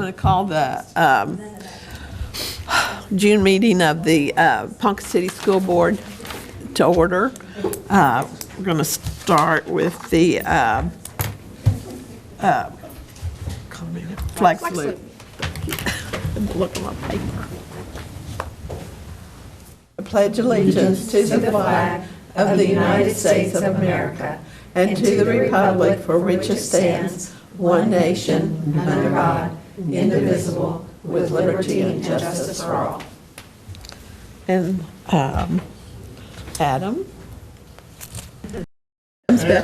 going to call the June meeting of the Ponca City School Board to order. We're going to start with the flag salute. Look at my paper. I pledge allegiance to the flag of the United States of America and to the republic for which it stands, one nation, under God, indivisible, with liberty and justice for all. And Adam? Mr.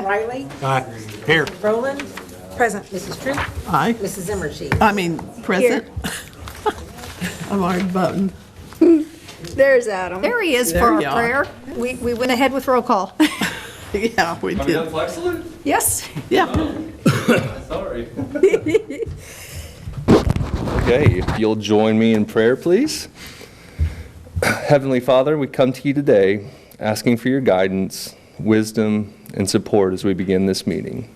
Riley? Aye. Here. Rowland? Present. Mrs. Troop? Aye. Mrs. Zimmershed? Present. I'm already voting. There's Adam. There he is There for our you are. prayer. We went ahead with roll call. Yeah, we Have we done did. flag salute? Yes. Yeah. Sorry. Okay, if you'll join me in prayer, please. Heavenly Father, we come to you today asking for your guidance, wisdom, and support as we begin this meeting.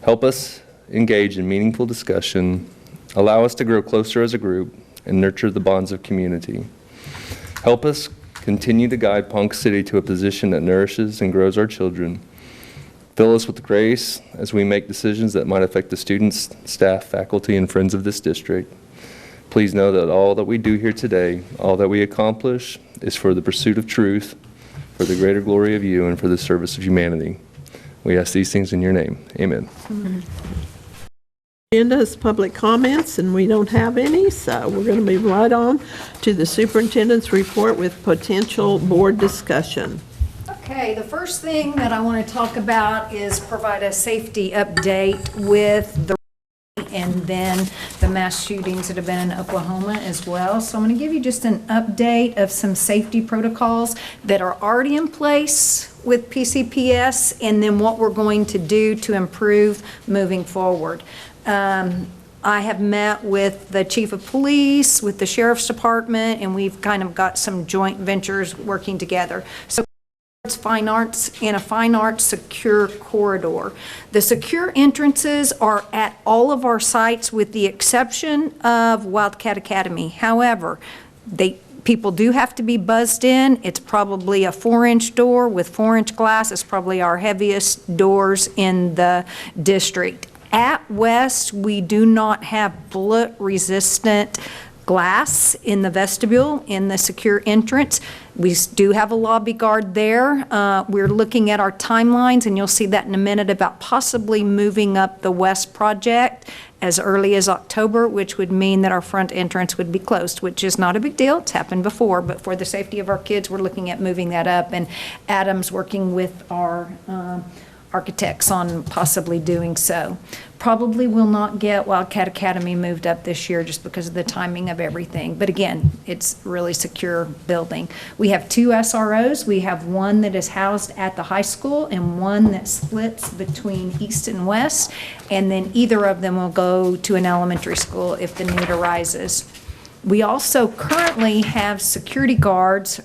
Help us engage in meaningful discussion, allow us to grow closer as a group, and nurture the bonds of community. Help us continue to guide Ponca City to a position that nourishes and grows our children. Fill us with grace as we make decisions that might affect the students, staff, faculty, and friends of this district. Please know that all that we do here today, all that we accomplish, is for the pursuit of truth, for the greater glory of you, and for the service of humanity. We ask these things in your name. Amen. Agenda is public comments, and we don't have any, so we're going to move right on to the superintendent's report with potential board discussion. Okay, the first thing that I want to talk about is provide a safety update with the and then the mass shootings that have been in Oklahoma as well. So I'm going to give you just an update of some safety protocols that are already in place with PCPS and then what we're going to do to improve moving forward. I have met with the chief of police, with the sheriff's department, and we've kind of got some joint ventures working together. So it's fine arts and a fine arts secure corridor. The secure entrances are at all of our sites with the exception of Wildcat Academy. However, people do have to be buzzed in. It's probably a 4-inch door with 4-inch glass. It's probably our heaviest doors in the district. At West, we do not have bullet-resistant glass in the vestibule, in the secure entrance. We do have a lobby guard there. We're looking at our timelines, and you'll see that in a minute, about possibly moving up the West project as early as October, which would mean that our front entrance would be closed, which is not a big deal. It's happened before, but for the safety of our kids, we're looking at moving that up, and Adam's working with our architects on possibly doing so. Probably will not get Wildcat Academy moved up this year just because of the timing of everything. But again, it's really secure building. We have 2 SROs. We have one that is housed at the high school and one that splits between east and west. And then either of them will go to an elementary school if the need arises. We also currently have security guards.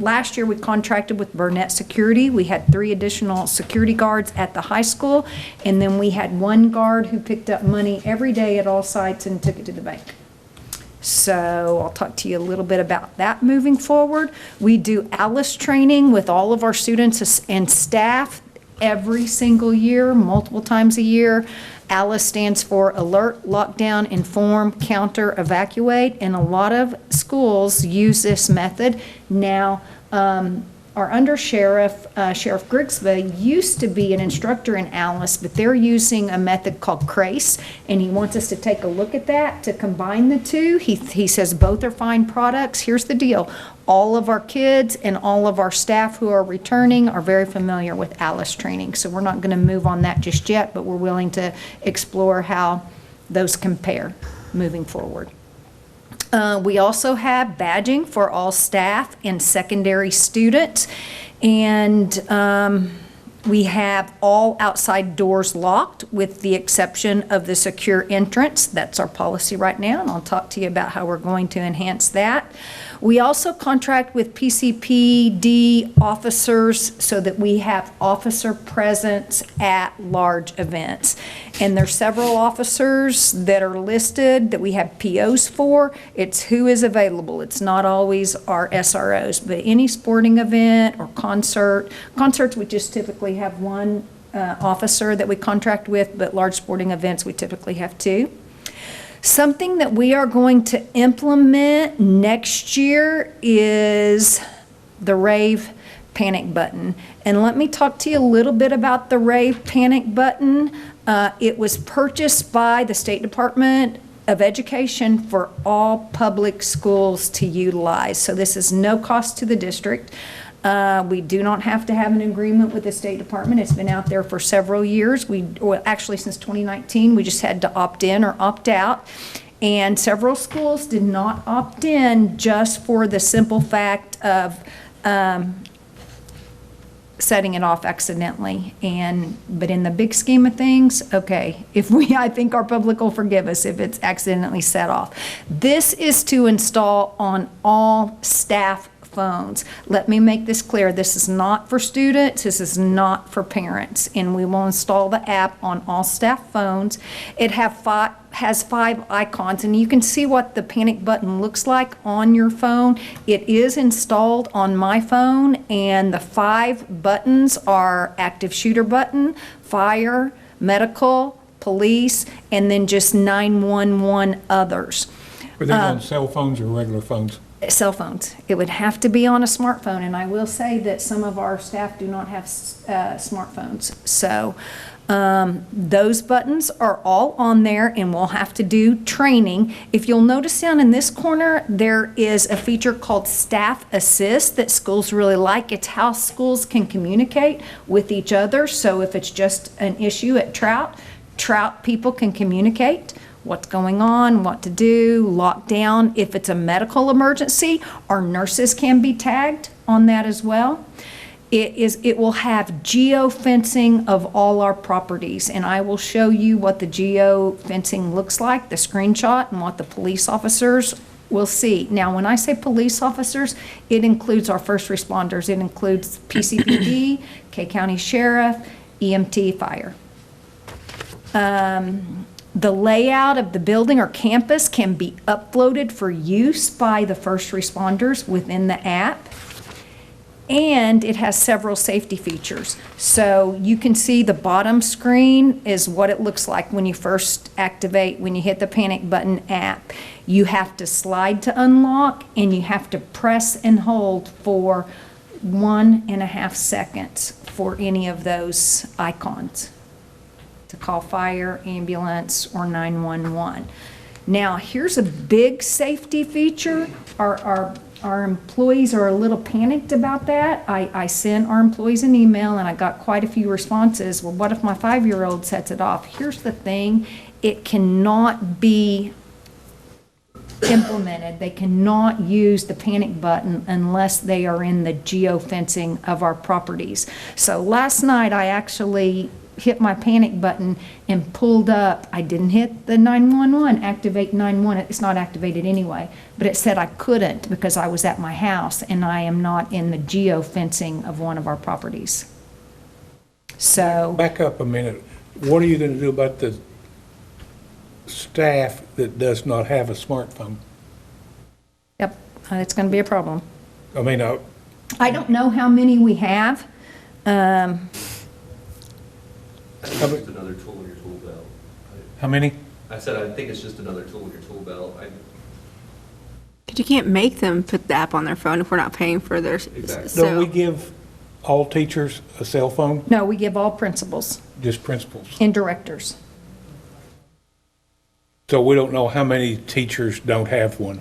Last year, we contracted with Burnett Security. We had 3 additional security guards at the high school, and then we had 1 guard who picked up money every day at all sites and took it to the bank. So I'll talk to you a little bit about that moving forward. We do ALICE training with all of our students and staff every single year, multiple times a year. ALICE stands for Alert, Lockdown, Inform, Counter, Evacuate, and a lot of schools use this method. Now, our undersheriff, Sheriff Grigsby, used to be an instructor in ALICE, but they're using a method called CRACE, and he wants us to take a look at that to combine the two. He says both are fine products. Here's the deal. All of our kids and all of our staff who are returning are very familiar with ALICE training, so we're not going to move on that just yet, but we're willing to explore how those compare moving forward. We also have badging for all staff and secondary students, and we have all outside doors locked with the exception of the secure entrance. That's our policy right now, and I'll talk to you about how we're going to enhance that. We also contract with PCPD officers so that we have officer presence at large events. And there's several officers that are listed that we have POs for. It's who is available. It's not always our SROs, but any sporting event or concerts, we just typically have one officer that we contract with, but large sporting events, we typically have two. Something that we are going to implement next year is the rave panic button. And let me talk to you a little bit about the rave panic button. It was purchased by the State Department of Education for all public schools to utilize. So this is no cost to the district. We do not have to have an agreement with the State Department. It's been out there for several years. Actually since 2019, we just had to opt in or opt out. And several schools did not opt in just for the simple fact of setting it off accidentally. But in the big scheme of things, okay, I think our public will forgive us if it's accidentally set off. This is to install on all staff phones. Let me make this clear. This is not for students. This is not for parents. And we will install the app on all staff phones. It has 5 icons, and you can see what the panic button looks like on your phone. It is installed on my phone, and the 5 buttons are active shooter button, fire, medical, police, and then just 911 others. Are they on cell phones or regular phones? Cell phones. It would have to be on a smartphone, and I will say that some of our staff do not have smartphones. So those buttons are all on there, and we'll have to do training. If you'll notice down in this corner, there is a feature called Staff Assist that schools really like. It's how schools can communicate with each other. So if it's just an issue at Trout people can communicate what's going on, what to do, lockdown. If it's a medical emergency, our nurses can be tagged on that as well. It will have geo-fencing of all our properties, and I will show you what the geo-fencing looks like, the screenshot, and what the police officers will see. Now, when I say police officers, it includes our first responders. It includes PCPD, K County Sheriff, EMT, fire. The layout of the building or campus can be uploaded for use by the first responders within the app. And it has several safety features. So you can see the bottom screen is what it looks like when you first activate, when you hit the panic button app. You have to slide to unlock, and you have to press and hold for 1.5 seconds for any of those icons to call fire, ambulance, or 911. Now, here's a big safety feature. Our employees are a little panicked about that. I sent our employees an email, and I got quite a few responses. Well, what if my 5-year-old sets it off? Here's the thing. It cannot be implemented. They cannot use the panic button unless they are in the geofencing of our properties. So last night, I actually hit my panic button and pulled up. I didn't hit the 911, activate 911. It's not activated anyway, but it said I couldn't because I was at my house and I am not in the geofencing of one of our properties. So Back up a minute. What are you going to do about the staff that does not have a smartphone? yep, it's going to be a problem. I mean, I don't know how many we have. It's just another tool in your tool belt. how many? I said, I think it's just another tool in your tool belt. Because you can't make them put the app on their phone if we're not paying for their. Exactly. Don't we give all teachers a cell phone? No, we give all principals Just principals? and directors. So we don't know how many teachers don't have one?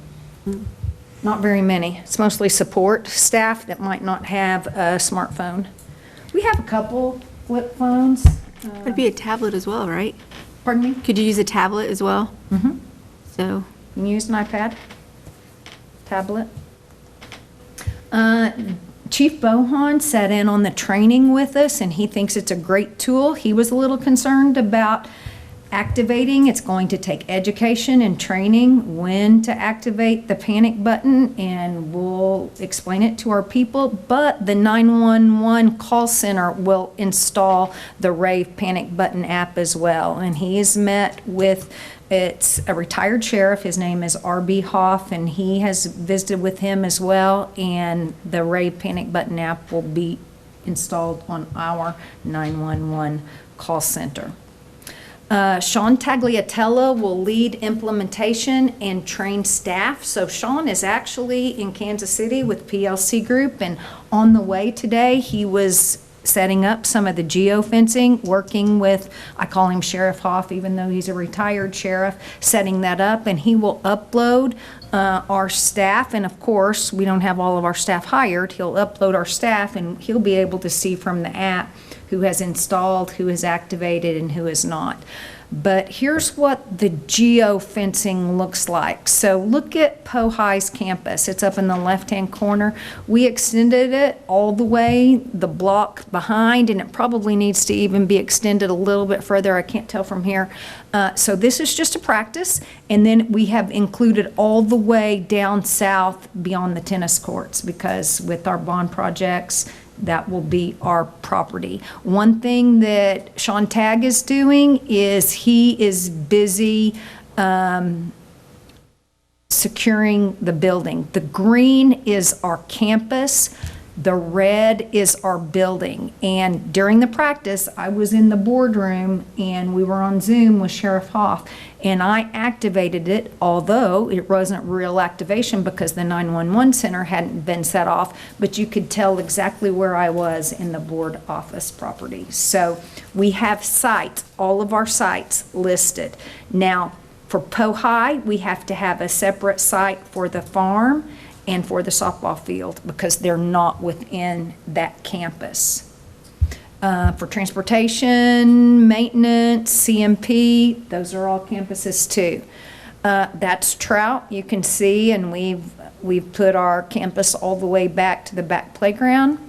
Not very many. It's mostly support staff that might not have a smartphone. We have a couple flip phones. It'd be a tablet as well, right? Pardon me? Could you use a tablet as well? Mm-hmm. So, You can use an iPad, tablet. Chief Bohan sat in on the training with us, and he thinks it's a great tool. He was a little concerned about activating. It's going to take education and training when to activate the panic button, and we'll explain it to our people. But the 911 call center will install the Rave panic button app as well. And he has met with, it's a retired sheriff. His name is R.B. Hoff, and he has visited with him as well. And the Rave panic button app will be installed on our 911 call center. Sean Tagliatella will lead implementation and train staff. So Sean is actually in Kansas City with PLC Group, and on the way today, he was setting up some of the geofencing, working with, I call him Sheriff Hoff, even though he's a retired sheriff, setting that up, and he will upload our staff, and of course, we don't have all of our staff hired. He'll upload our staff, and he'll be able to see from the app who has installed, who has activated, and who has not. But here's what the geofencing looks like. So look at High's campus. It's up in the left-hand corner. We extended it all the way, the block behind, and it probably needs to even be extended a little bit further. I can't tell from here. So this is just a practice, and then we have included all the way down south beyond the tennis courts, because with our bond projects, that will be our property. One thing that Sean Tagg is doing is he is busy securing the building. The green is our campus. The red is our building. And during the practice, I was in the boardroom and we were on Zoom with Sheriff Hoff, and I activated it, although it wasn't real activation because the 911 center hadn't been set off, but you could tell exactly where I was in the board office property. So we have sites, all of our sites listed. Now, for High, we have to have a separate site for the farm and for the softball field because they're not within that campus. For transportation, maintenance, CMP, those are all campuses too. That's Trout, you can see, and we've put our campus all the way back to the back playground.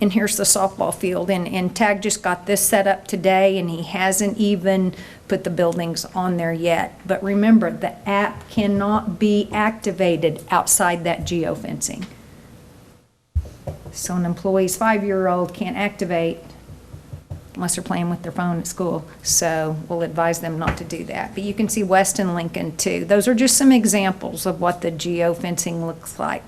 And here's the softball field, and Tag just got this set up today, and he hasn't even put the buildings on there yet. But remember, the app cannot be activated outside that geofencing. So an employee's 5-year-old can't activate unless they're playing with their phone at school. So we'll advise them not to do that. But you can see West and Lincoln too. Those are just some examples of what the geofencing looks like.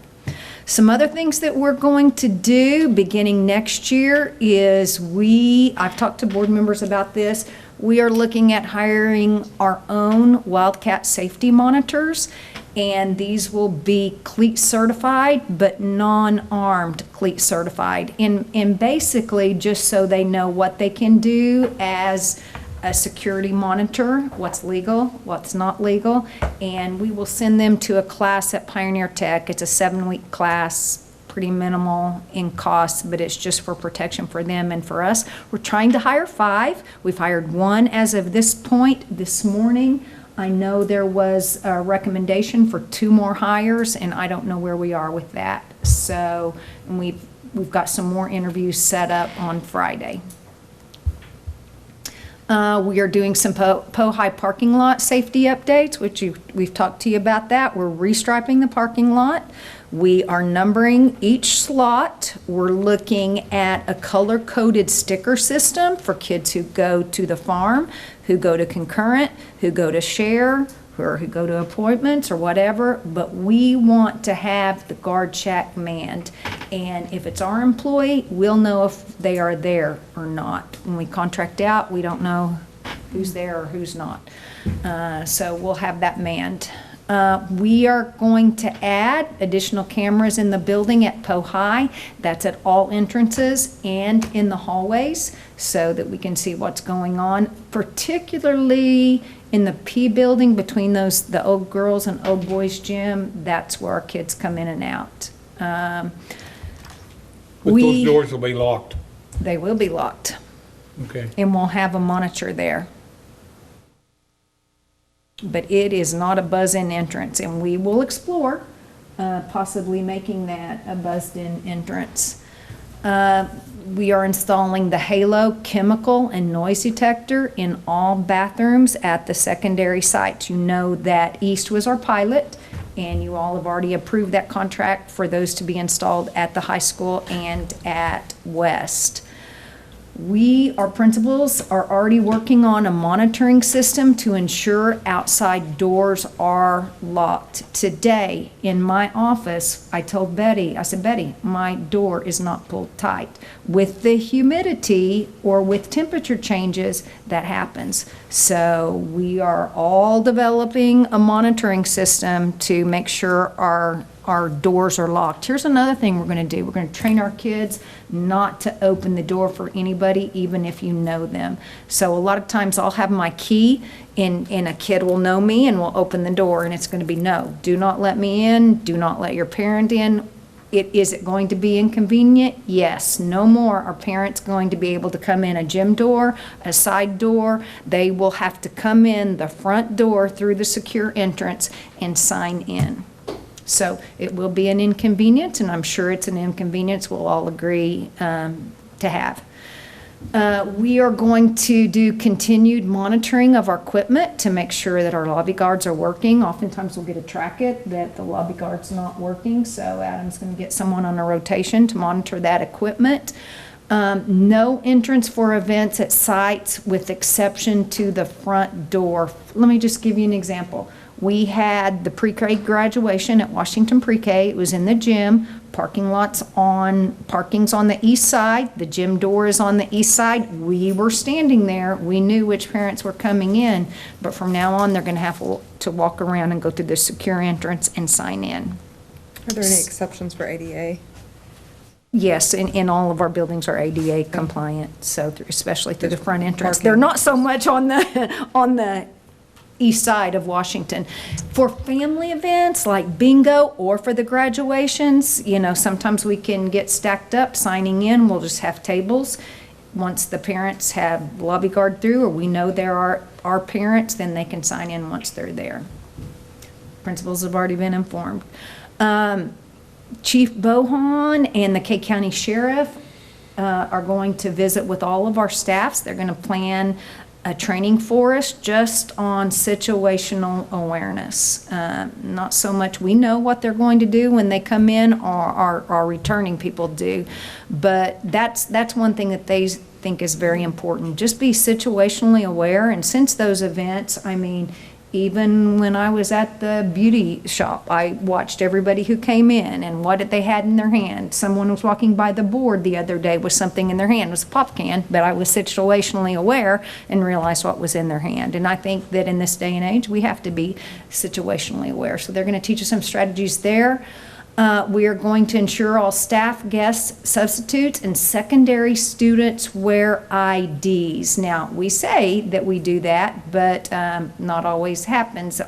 Some other things that we're going to do beginning next year is I've talked to board members about this. We are looking at hiring our own Wildcat safety monitors, and these will be cleat certified, but non-armed cleat certified. And basically just so they know what they can do as a security monitor, what's legal, what's not legal, and we will send them to a class at Pioneer Tech. It's a 7-week class, pretty minimal in cost, but it's just for protection for them and for us. We're trying to hire 5. We've hired 1 as of this point this morning. I know there was a recommendation for 2 more hires, and I don't know where we are with that. So we've got some more interviews set up on Friday. We are doing some High parking lot safety updates, which we've talked to you about that. We're restriping the parking lot. We are numbering each slot. We're looking at a color-coded sticker system for kids who go to the farm, who go to concurrent, who go to share, or who go to appointments or whatever, but we want to have the guard shack manned. And if it's our employee, we'll know if they are there or not. When we contract out, we don't know who's there or who's not. So we'll have that manned. We are going to add additional cameras in the building at High. That's at all entrances and in the hallways so that we can see what's going on, particularly in the P building between the old girls and old boys gym. That's where our kids come in and out. But those doors will be locked. They will be locked. Okay. And we'll have a monitor there. But it is not a buzz-in entrance, and we will explore possibly making that a buzzed-in entrance. We are installing the Halo chemical and noise detector in all bathrooms at the secondary sites. You know that East was our pilot, and you all have already approved that contract for those to be installed at the high school and at West. Our principals are already working on a monitoring system to ensure outside doors are locked. Today, in my office, I told Betty, I said, Betty, my door is not pulled tight. With the humidity or with temperature changes, that happens. So we are all developing a monitoring system to make sure our doors are locked. Here's another thing we're going to do. We're going to train our kids not to open the door for anybody, even if you know them. So a lot of times I'll have my key and a kid will know me and will open the door, and it's going to be, no, do not let me in, do not let your parent in. Is it going to be inconvenient? Yes. No more are parents going to be able to come in a gym door, a side door. They will have to come in the front door through the secure entrance and sign in. So it will be an inconvenience, and I'm sure it's an inconvenience we'll all agree to have. We are going to do continued monitoring of our equipment to make sure that our lobby guards are working. Oftentimes we'll get a tracket that the lobby guard's not working, so Adam's going to get someone on a rotation to monitor that equipment. No entrance for events at sites with exception to the front door. Let me just give you an example. We had the pre-K graduation at Washington Pre-K. It was in the gym. Parking's on the east side. The gym door is on the east side. We were standing there. We knew which parents were coming in, but from now on, they're going to have to walk around and go through the secure entrance and sign in. Are there any exceptions for ADA? Yes, in all of our buildings are ADA compliant, so especially through the front entrance. Parking. They're not so much on the east side of Washington. For family events like bingo or for the graduations, sometimes we can get stacked up signing in. We'll just have tables. Once the parents have lobby guard through, or we know there are our parents, then they can sign in once they're there. Principals have already been informed. Chief Bohan and the K County Sheriff are going to visit with all of our staffs. They're going to plan a training for us just on situational awareness. Not so much we know what they're going to do when they come in, or our returning people do, but that's one thing that they think is very important. Just be situationally aware, and since those events, even when I was at the beauty shop, I watched everybody who came in and what they had in their hand. Someone was walking by the board the other day with something in their hand. It was a pop can, but I was situationally aware and realized what was in their hand. And I think that in this day and age, we have to be situationally aware. So they're going to teach us some strategies there. We are going to ensure all staff, guests, substitutes, and secondary students wear IDs. Now, we say that we do that, but not always happens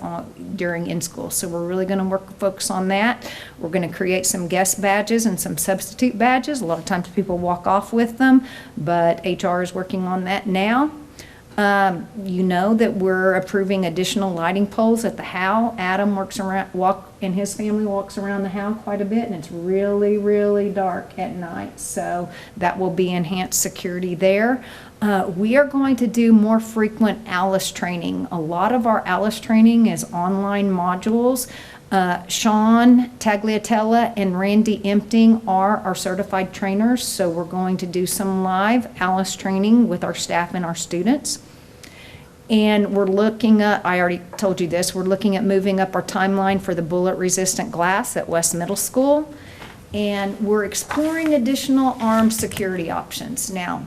during in-school. So we're really going to focus on that. We're going to create some guest badges and some substitute badges. A lot of times people walk off with them, but HR is working on that now. You know that we're approving additional lighting poles at the Howe. Adam and his family walks around the Howe quite a bit, and it's really, really dark at night. So that will be enhanced security there. We are going to do more frequent ALICE training. A lot of our ALICE training is online modules. Sean Tagliatella and Randy Empting are our certified trainers, so we're going to do some live ALICE training with our staff and our students. And we're looking at, I already told you this, we're looking at moving up our timeline for the bullet-resistant glass at West Middle School. And we're exploring additional armed security options. Now,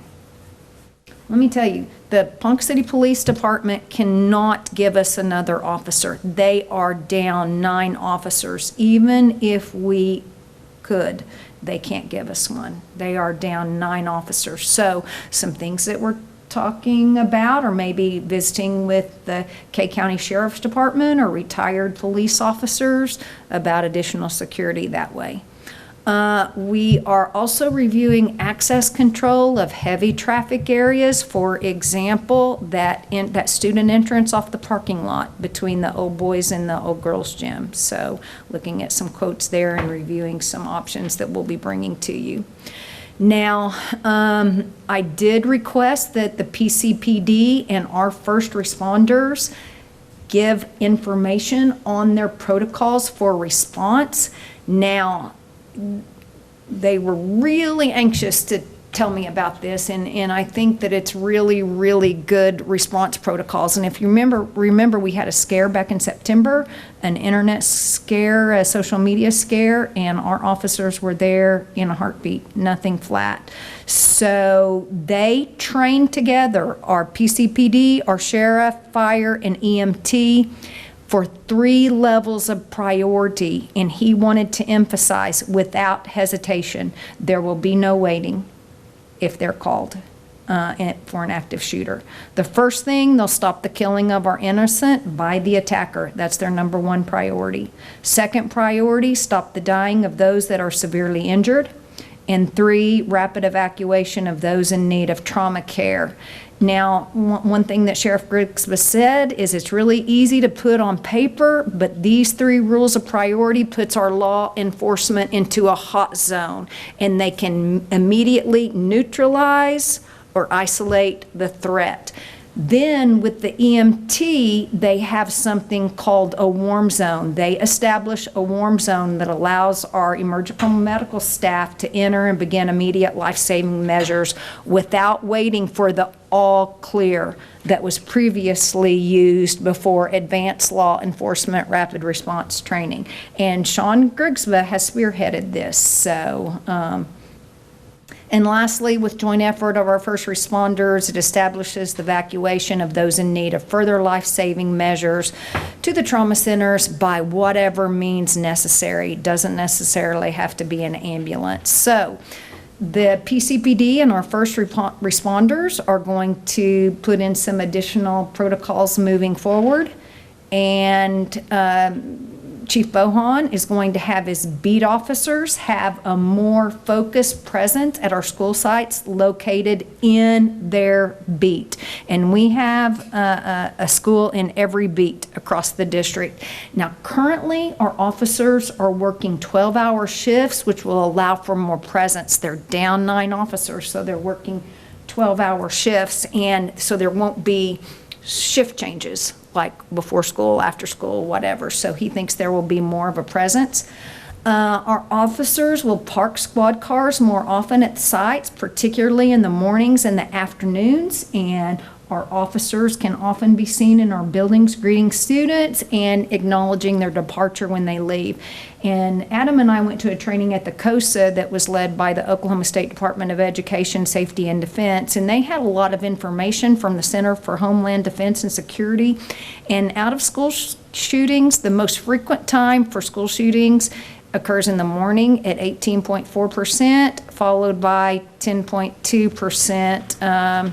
let me tell you, the Ponca City Police Department cannot give us another officer. They are down 9 officers. Even if we could, they can't give us one. They are down 9 officers. So some things that we're talking about, or maybe visiting with the K County Sheriff's Department or retired police officers about additional security that way. We are also reviewing access control of heavy traffic areas. For example, that student entrance off the parking lot between the old boys and the old girls gym. So looking at some quotes there and reviewing some options that we'll be bringing to you. Now, I did request that the PCPD and our first responders give information on their protocols for response. Now, they were really anxious to tell me about this, and I think that it's really, really good response protocols. And if you remember we had a scare back in September, an internet scare, a social media scare, and our officers were there in a heartbeat, nothing flat. So they trained together, our PCPD, our sheriff, fire, and EMT, for 3 levels of priority, and he wanted to emphasize without hesitation, there will be no waiting if they're called for an active shooter. The first thing, they'll stop the killing of our innocent by the attacker. That's their number 1 priority. Second priority, stop the dying of those that are severely injured. And 3, rapid evacuation of those in need of trauma care. Now, one thing that Sheriff Grigsby said is it's really easy to put on paper, but these 3 rules of priority puts our law enforcement into a hot zone, and they can immediately neutralize or isolate the threat. Then with the EMT, they have something called a warm zone. They establish a warm zone that allows our emergency medical staff to enter and begin immediate life-saving measures without waiting for the all clear that was previously used before advanced law enforcement rapid response training. And Sean Grigsby has spearheaded this. So, and lastly, with joint effort of our first responders, it establishes the evacuation of those in need of further life-saving measures to the trauma centers by whatever means necessary. It doesn't necessarily have to be an ambulance. So the PCPD and our first responders are going to put in some additional protocols moving forward. And Chief Bohan is going to have his beat officers have a more focused presence at our school sites located in their beat. And we have a school in every beat across the district. Now, currently, our officers are working 12-hour shifts, which will allow for more presence. They're down 9 officers, so they're working 12-hour shifts, and so there won't be shift changes like before school, after school, whatever. So he thinks there will be more of a presence. Our officers will park squad cars more often at sites, particularly in the mornings and the afternoons. And our officers can often be seen in our buildings greeting students and acknowledging their departure when they leave. And Adam and I went to a training at the COSA that was led by the Oklahoma State Department of Education, Safety, and Defense. And they had a lot of information from the Center for Homeland Defense and Security. And out of school shootings, the most frequent time for school shootings occurs in the morning at 18.4%, followed by 10.2%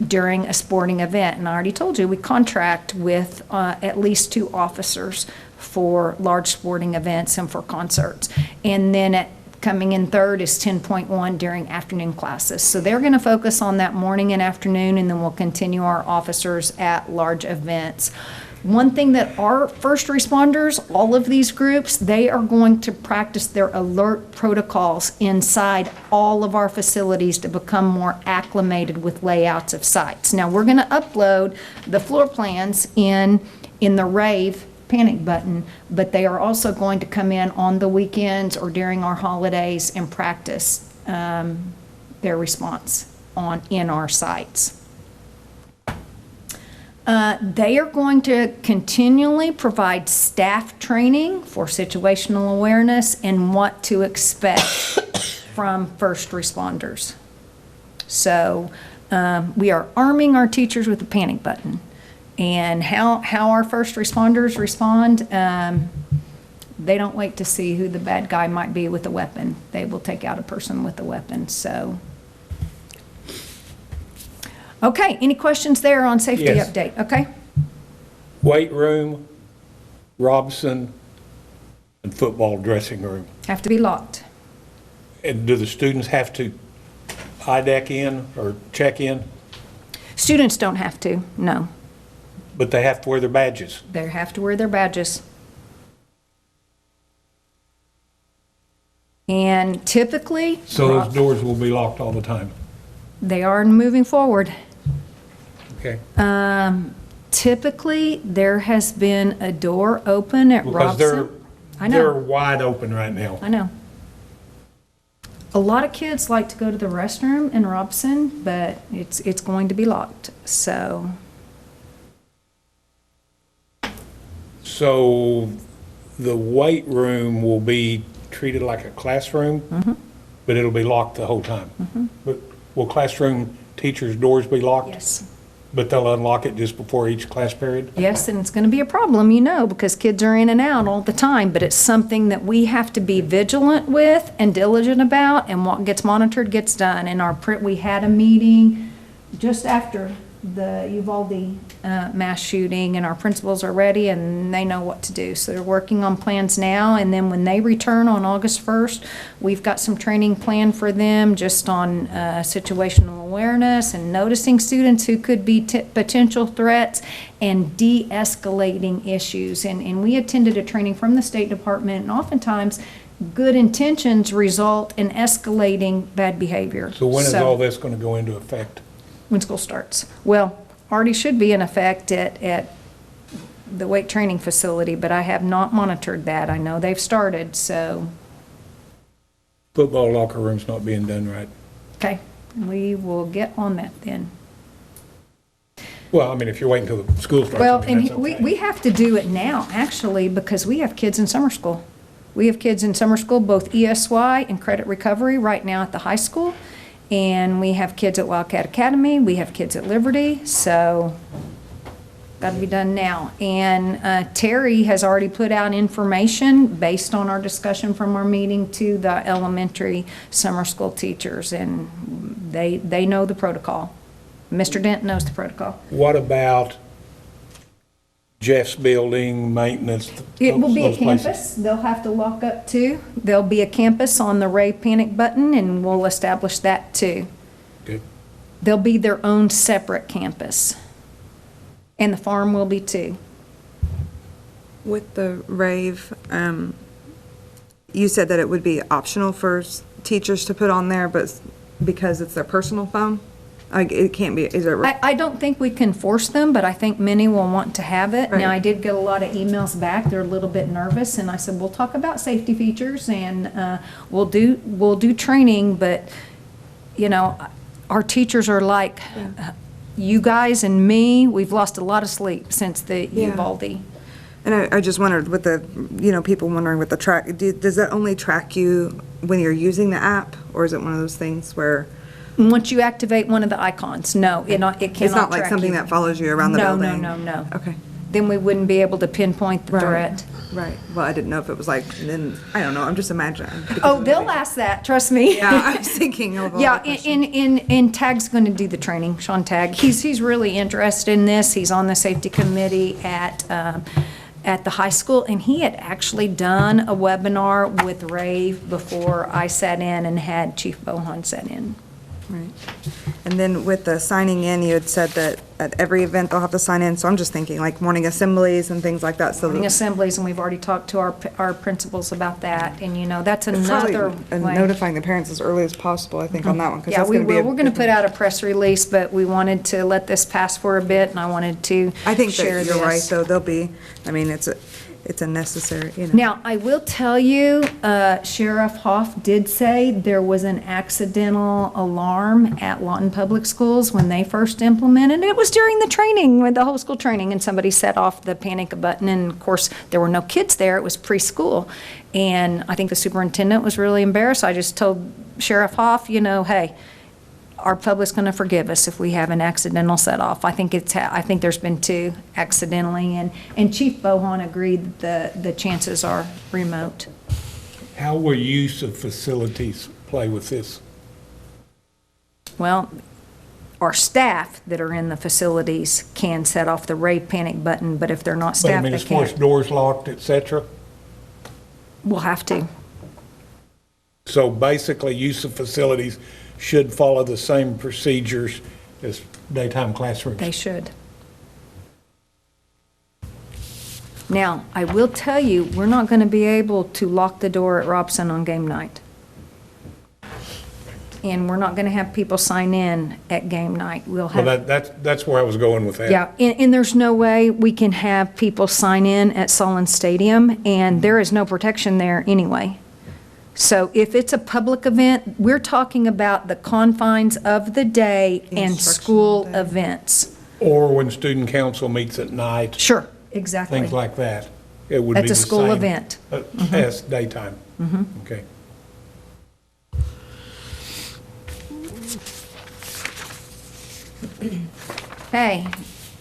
during a sporting event. And I already told you, we contract with at least 2 officers for large sporting events and for concerts. And then coming in third is 10.1 during afternoon classes. So they're going to focus on that morning and afternoon, and then we'll continue our officers at large events. One thing that our first responders, all of these groups, they are going to practice their alert protocols inside all of our facilities to become more acclimated with layouts of sites. Now, we're going to upload the floor plans in the RAVE panic button, but they are also going to come in on the weekends or during our holidays and practice their response in our sites. They are going to continually provide staff training for situational awareness and what to expect from first responders. So we are arming our teachers with the panic button. And how our first responders respond, they don't wait to see who the bad guy might be with a weapon. They will take out a person with a weapon. So. Okay, any questions there on safety Yes. update? Okay. Weight room, Robson, and football dressing room. Have to be locked. And do the students have to IDEC in or check in? Students don't have to, no. But they have to wear their badges. They have to wear their badges. And typically, So those doors will be locked all the time? they are moving forward. Okay. Typically, there has been a door open at Because they're, Robson. I they're know, wide open right now. I know. A lot of kids like to go to the restroom in Robson, but it's going to be locked, so. So the weight room will be treated like a classroom, but it'll be locked the whole time? But will classroom teachers' doors be locked? Yes. But they'll unlock it just before each class period? Yes, and it's going to be a problem, because kids are in and out all the time, but it's something that we have to be vigilant with and diligent about, and what gets monitored gets done. In our we had a meeting just after the Uvalde mass shooting, and our principals are ready and they know what to do. So they're working on plans now, and then when they return on August 1st, we've got some training planned for them just on situational awareness and noticing students who could be potential threats and de-escalating issues. And we attended a training from the State Department, and oftentimes good intentions result in escalating bad behavior. So when is all this going to go into effect? When school starts. Well, already should be in effect at the weight training facility, but I have not monitored that. I know they've started, so, Football locker room's not being done right. okay, we will get on that then. Well, I mean, if you're waiting until the school starts, Well, I mean, and that's we okay. have to do it now, actually, because we have kids in summer school. We have kids in summer school, both ESY and credit recovery right now at the high school. And we have kids at Wildcat Academy, we have kids at Liberty, so got to be done now. And Terry has already put out information based on our discussion from our meeting to the elementary summer school teachers, and they know the protocol. Mr. Dent knows the protocol. What about Jeff's building, maintenance? It will be a those places? campus. They'll have to lock up too. There'll be a campus on the Ray panic button, and we'll establish that too. Good. They'll be their own separate campus. And the farm will be too. With the rave, you said that it would be optional for teachers to put on there, but because it's their personal phone? Like, it can't be, is it? I don't think we can force them, but I think many will want to have it. Right. Now, I did get a lot of emails back. They're a little bit nervous, and I said, we'll talk about safety features, and we'll do training, but, our teachers are like, you guys and me, we've lost a lot of sleep since the Yeah. Uvalde. And I just wondered with the, people wondering with the track, does that only track you when you're using the app? Or is it one of those things where? Once you activate one of the icons, no, it cannot track you. It's not like something that follows you around the building? No. Okay, Then we wouldn't be able to pinpoint the Right. threat. right. Well, I didn't know if it was like, then, I don't know, I'm just imagining. Oh, they'll ask that, trust me. Yeah, I was thinking of all Yeah, the questions. and Tag's going to do the training, Sean Tag. He's really interested in this. He's on the safety committee at the high school, and he had actually done a webinar with Rave before I sat in and had Chief Bohan sat in. Right. And then with the signing in, you had said that at every event they'll have to sign in, so I'm just thinking like morning assemblies and things like that, so. Morning assemblies, and we've already talked to our principals about that, and that's Probably another way. notifying the parents as early as possible, I think, on that one, because Yeah, that's we going to be. will. We're going to put out a press release, but we wanted to let this pass for a bit, and I wanted to I think share that this. you're right, though, they'll be, it's a necessary, Now, I will tell you, Sheriff Hoff did say there was an accidental alarm at Lawton Public Schools when they first implemented. It was during the training, with the whole school training, and somebody set off the panic button, and of course, there were no kids there, it was preschool. And I think the superintendent was really embarrassed. I just told Sheriff Hoff, hey, our public's going to forgive us if we have an accidental set-off. I think there's been two accidentally, and Chief Bohan agreed that the chances are remote. How will use of facilities play with this? Well, our staff that are in the facilities can set off the rave panic button, but if they're not But I staff, mean, they as far as can't. doors locked, et cetera? We'll have to. So basically, use of facilities should follow the same procedures as daytime classrooms. They should. Now, I will tell you, we're not going to be able to lock the door at Robson on game night. and we're not going to have people sign in at game night. We'll Well, have, that's where I was going with that. yeah, and there's no way we can have people sign in at Solon Stadium, and there is no protection there anyway. So if it's a public event, we're talking about the confines of the day and Instructional school day. events. Or when student council meets at night, Sure, exactly. things like that. It would be That's a the school same event. As daytime. Okay. Hey,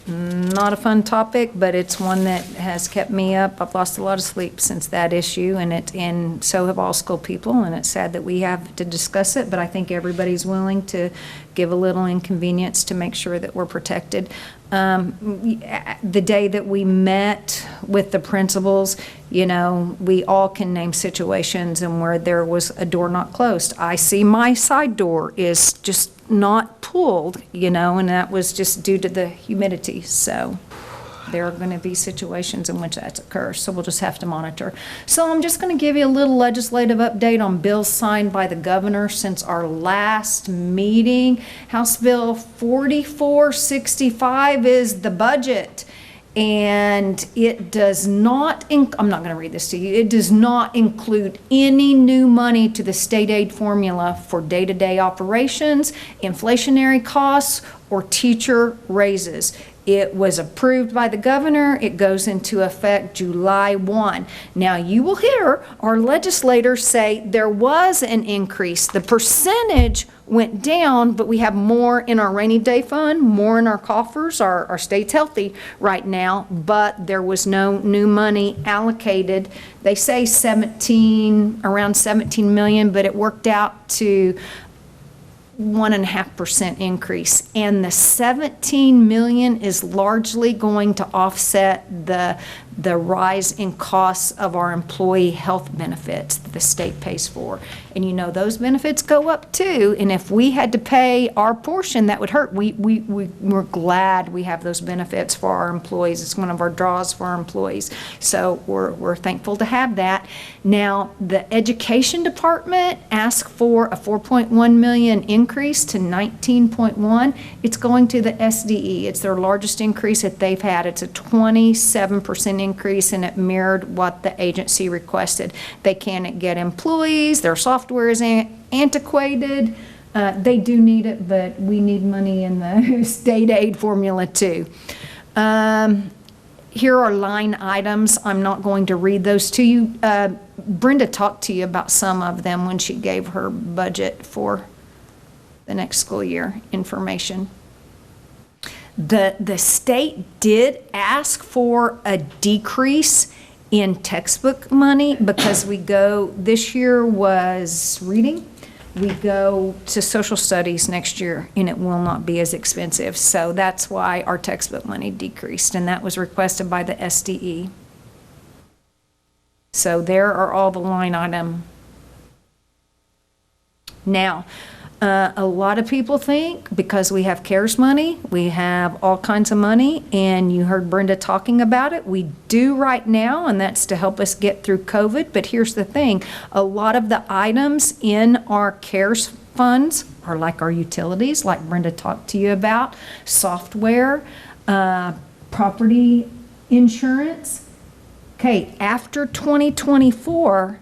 not a fun topic, but it's one that has kept me up. I've lost a lot of sleep since that issue, and so have all school people, and it's sad that we have to discuss it, but I think everybody's willing to give a little inconvenience to make sure that we're protected. The day that we met with the principals, you know, we all can name situations and where there was a door not closed. I see my side door is just not pulled, you know, and that was just due to the humidity. So there are going to be situations in which that occurs, so we'll just have to monitor. So I'm just going to give you a little legislative update on bills signed by the governor since our last meeting. House Bill 4465 is the budget, and it does not, I'm not going to read this to you, it does not include any new money to the state aid formula for day-to-day operations, inflationary costs, or teacher raises. It was approved by the governor. It goes into effect July 1. Now, you will hear our legislators say there was an increase. The percentage went down, but we have more in our rainy day fund, more in our coffers. Our state's healthy right now, but there was no new money allocated. They say around 17 million, but it worked out to 1.5% increase, and the 17 million is largely going to offset the rise in costs of our employee health benefits that the state pays for. And you know, those benefits go up too, and if we had to pay our portion, that would hurt. We're glad we have those benefits for our employees. It's one of our draws for our employees. So we're thankful to have that. Now, the education department asked for a 4.1 million increase to 19.1. It's going to the SDE. It's their largest increase that they've had. It's a 27% increase, and it mirrored what the agency requested. They can't get employees. Their software is antiquated. They do need it, but we need money in the state aid formula too. Here are line items. I'm not going to read those to you. Brenda talked to you about some of them when she gave her budget for the next school year information. The state did ask for a decrease in textbook money because this year was reading. We go to social studies next year, and it will not be as expensive. So that's why our textbook money decreased, and that was requested by the SDE. So there are all the line item. Now, a lot of people think because we have CARES money, we have all kinds of money, and you heard Brenda talking about it. We do right now, and that's to help us get through COVID. But here's the thing, a lot of the items in our CARES funds are like our utilities, like Brenda talked to you about, software, property insurance. Okay, after 2024,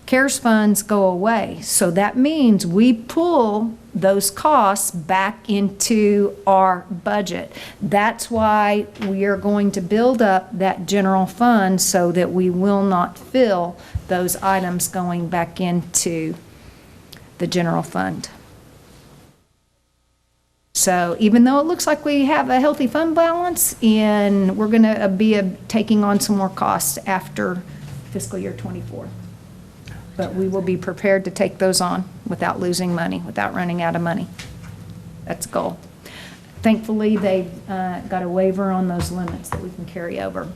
CARES funds go away. So that means we pull those costs back into our budget. That's why we are going to build up that general fund so that we will not fill those items going back into the general fund. So even though it looks like we have a healthy fund balance, and we're going to be taking on some more costs after fiscal year 24. But we will be prepared to take those on without losing money, without running out of money. That's the goal. Thankfully, they got a waiver on those limits that we can carry over.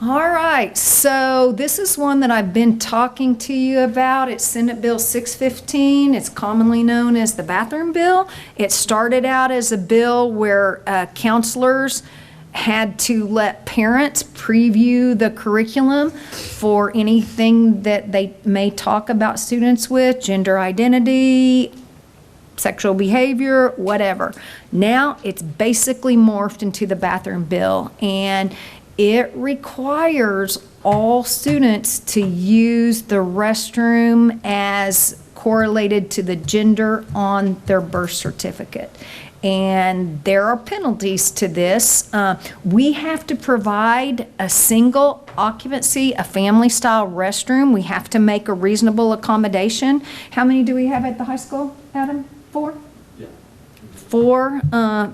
All right, so this is one that I've been talking to you about. It's Senate Bill 615. It's commonly known as the bathroom bill. It started out as a bill where counselors had to let parents preview the curriculum for anything that they may talk about students with, gender identity, sexual behavior, whatever. Now it's basically morphed into the bathroom bill, and it requires all students to use the restroom as correlated to the gender on their birth certificate. And there are penalties to this. We have to provide a single occupancy, a family-style restroom. We have to make a reasonable accommodation. How many do we have at the high school, Adam? 4? Yeah. 4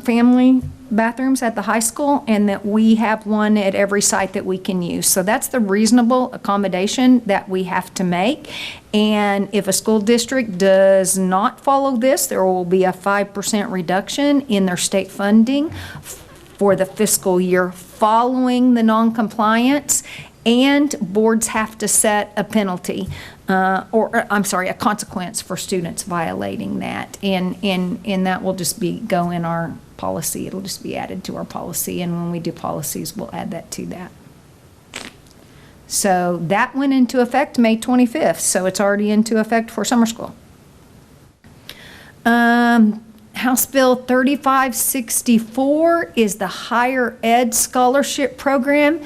family bathrooms at the high school, and that we have one at every site that we can use. So that's the reasonable accommodation that we have to make. And if a school district does not follow this, there will be a 5% reduction in their state funding for the fiscal year following the non-compliance, and boards have to set a penalty, a consequence for students violating that. And that will just go in our policy. It'll just be added to our policy, and when we do policies, we'll add that to that. So that went into effect May 25th, so it's already into effect for summer school. House Bill 3564 is the higher ed scholarship program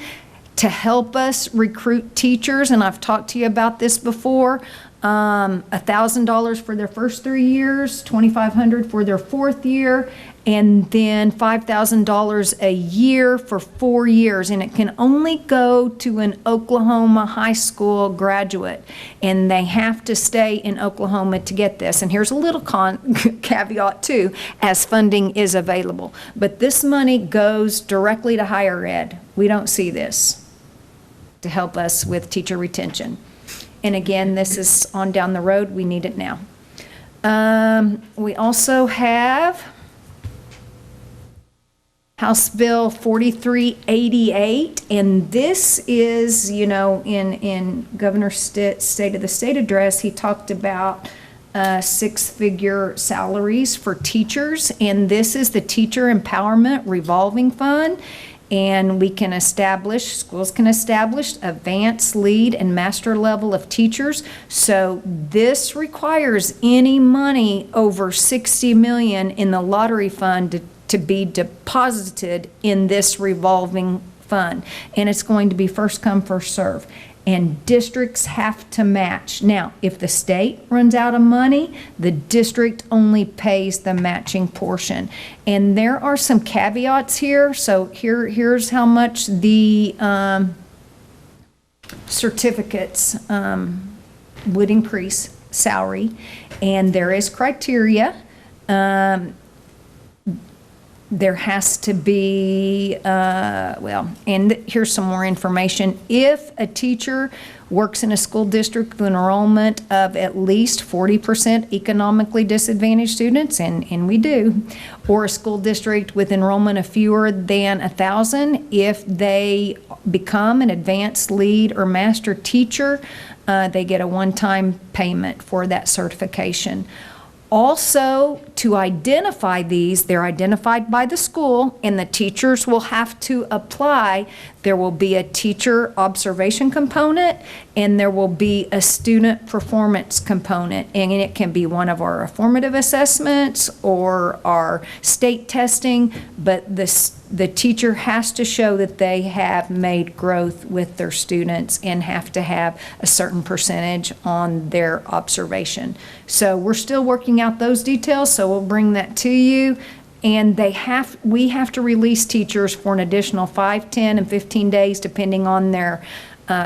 to help us recruit teachers, and I've talked to you about this before. $1,000 for their first 3 years, $2,500 for their 4th year, and then $5,000 a year for 4 years. And it can only go to an Oklahoma high school graduate, and they have to stay in Oklahoma to get this. And here's a little caveat too, as funding is available. But this money goes directly to higher ed. We don't see this to help us with teacher retention. And again, this is on down the road. We need it now. We also have House Bill 4388, and this is, in Governor's State of the State address, he talked about 6-figure salaries for teachers, and this is the Teacher Empowerment Revolving Fund. And schools can establish advanced, lead, and master level of teachers. So this requires any money over $60 million in the lottery fund to be deposited in this revolving fund. And it's going to be first come, first serve. And districts have to match. Now, if the state runs out of money, the district only pays the matching portion. And there are some caveats here. So here's how much the certificates would increase salary. And there is criteria. There has to be, and here's some more information. If a teacher works in a school district with enrollment of at least 40% economically disadvantaged students, and we do, or a school district with enrollment of fewer than 1,000, if they become an advanced lead or master teacher, they get a one-time payment for that certification. Also, to identify these, they're identified by the school, and the teachers will have to apply. There will be a teacher observation component, and there will be a student performance component. And it can be one of our formative assessments or our state testing, but the teacher has to show that they have made growth with their students and have to have a certain percentage on their observation. So we're still working out those details, so we'll bring that to you. And we have to release teachers for an additional 5, 10, and 15 days, depending on their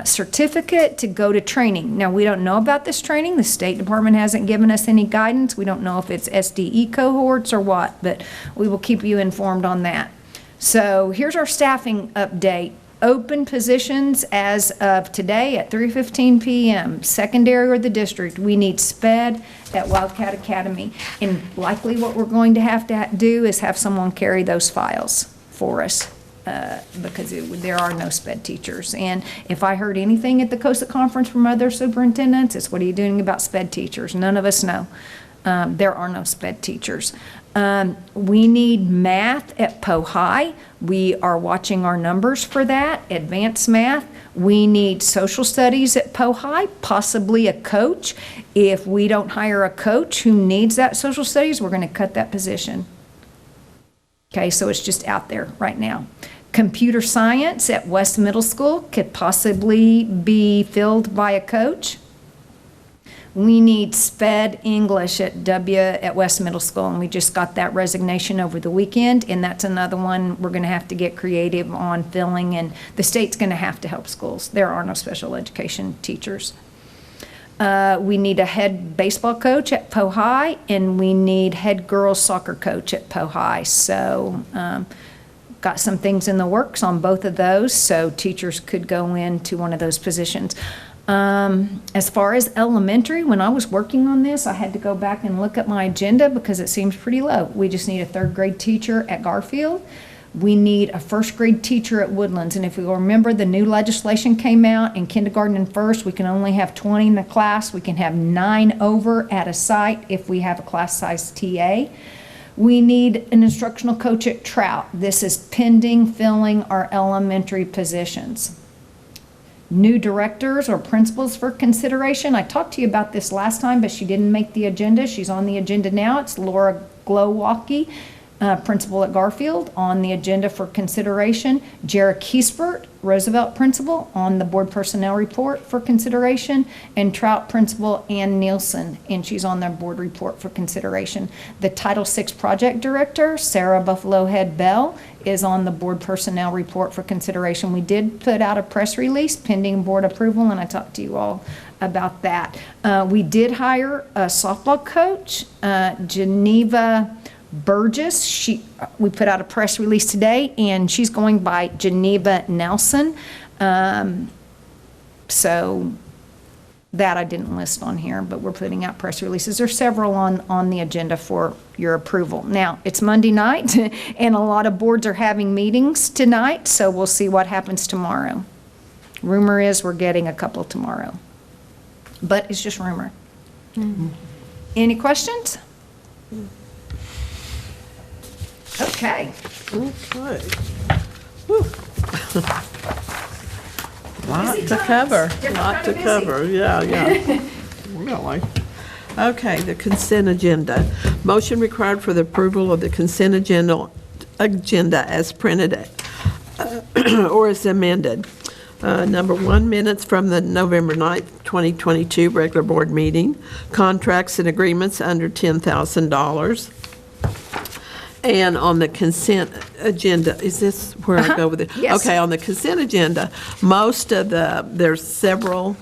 certificate, to go to training. Now, we don't know about this training. The State Department hasn't given us any guidance. We don't know if it's SDE cohorts or what, but we will keep you informed on that. So here's our staffing update. Open positions as of today at 3:15 p.m. Secondary or the district, we need SPED at Wildcat Academy. And likely what we're going to have do is have someone carry those files for us because there are no SPED teachers. And if I heard anything at the COSA conference from other superintendents, it's what are you doing about SPED teachers? None of us know. There are no SPED teachers. We need math at Poe High. We are watching our numbers for that, advanced math. We need social studies at Poe High, possibly a coach. If we don't hire a coach who needs that social studies, we're going to cut that position. Okay, so it's just out there right now. Computer science at West Middle School could possibly be filled by a coach. We need SPED English at West Middle School, and we just got that resignation over the weekend, and that's another one we're going to have to get creative on filling, and the state's going to have to help schools. There are no special education teachers. We need a head baseball coach at Poe High, and we need head girls soccer coach at Poe High. So got some things in the works on both of those, so teachers could go into one of those positions. As far as elementary, when I was working on this, I had to go back and look at my agenda because it seems pretty low. We just need a third grade teacher at Garfield. We need a first grade teacher at Woodlands. And if you remember, the new legislation came out in kindergarten and first, we can only have 20 in the class. We can have 9 over at a site if we have a class size TA. We need an instructional coach at Trout. This is pending filling our elementary positions. New directors or principals for consideration. I talked to you about this last time, but she didn't make the agenda. She's on the agenda now. It's Laura Glowacki, principal at Garfield, on the agenda for consideration. Jarek Kiesbert, Roosevelt principal, on the board personnel report for consideration. And Trout principal Ann Nielsen, and she's on their board report for consideration. The Title VI project director, Sarah Buffalo Head Bell, is on the board personnel report for consideration. We did put out a press release pending board approval, and I talked to you all about that. We did hire a softball coach, Geneva Burgess. We put out a press release today, and she's going by Geneva Nelson. So that I didn't list on here, but we're putting out press releases. There's several on the agenda for your approval. Now, it's Monday night, and a lot of boards are having meetings tonight, so we'll see what happens tomorrow. Rumor is we're getting a couple tomorrow, but it's just rumor. Any questions? Okay. Okay. Whew. Lot to cover, lot to cover, yeah. Really. Okay, the consent agenda. Motion required for the approval of the consent agenda as printed or as amended. Number 1, minutes from the November 9th, 2022 regular board meeting. Contracts and agreements under $10,000. And on the consent agenda, is this where I go with it? Yes. Okay, on the consent agenda, there's several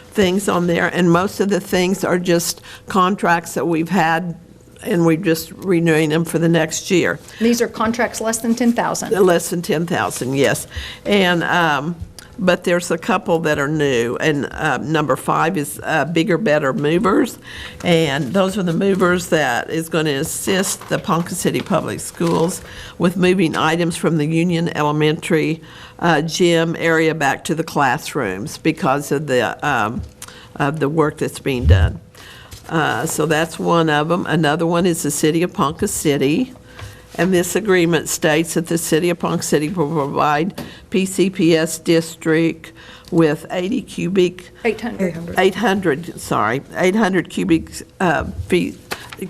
things on there, and most of the things are just contracts that we've had, and we're just renewing them for the next year. These are contracts less than 10,000. Less than 10,000, yes. And, but there's a couple that are new, and number 5 is Bigger, Better Movers, and those are the movers that is going to assist the Ponca City Public Schools with moving items from the Union Elementary gym area back to the classrooms because of the work that's being done. So that's one of them. Another one is the City of Ponca City. And this agreement states that the City of Ponca City will provide PCPS district with 800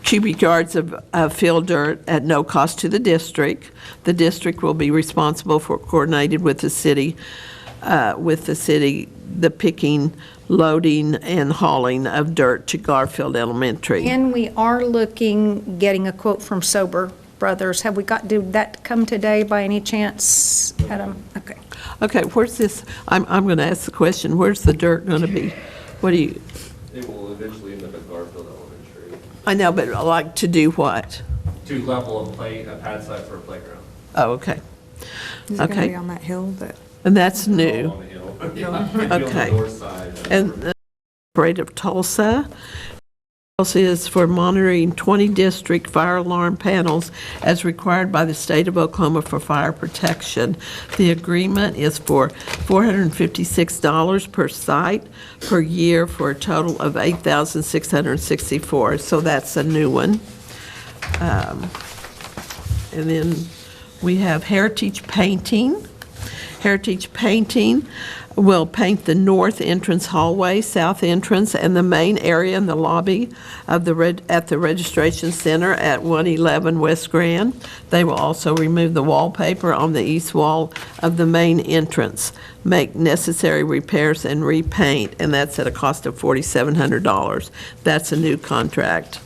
cubic yards of fill dirt at no cost to the district. The district will be responsible for coordinated with the city, the picking, loading, and hauling of dirt to Garfield Elementary. And we are getting a quote from Sober Brothers. Did that come today by any chance, Adam? Okay. Okay, where's this, I'm going to ask the question, where's the dirt going to be? What do you, It will eventually end up at Garfield Elementary. I know, but like to do what? To level a pad site for a playground. Oh, okay. Is it going to Okay. be on that hill that? And that's new. On the hill. It'll be on Okay. the north side. And Parade of Tulsa. Tulsa is for monitoring 20 district fire alarm panels as required by the state of Oklahoma for fire protection. The agreement is for $456 per site per year for a total of $8,664. So that's a new one. And then we have Heritage Painting. Heritage Painting will paint the north entrance hallway, south entrance, and the main area in the lobby of at the registration center at 111 West Grand. They will also remove the wallpaper on the east wall of the main entrance, make necessary repairs and repaint, and that's at a cost of $4,700. That's a new contract.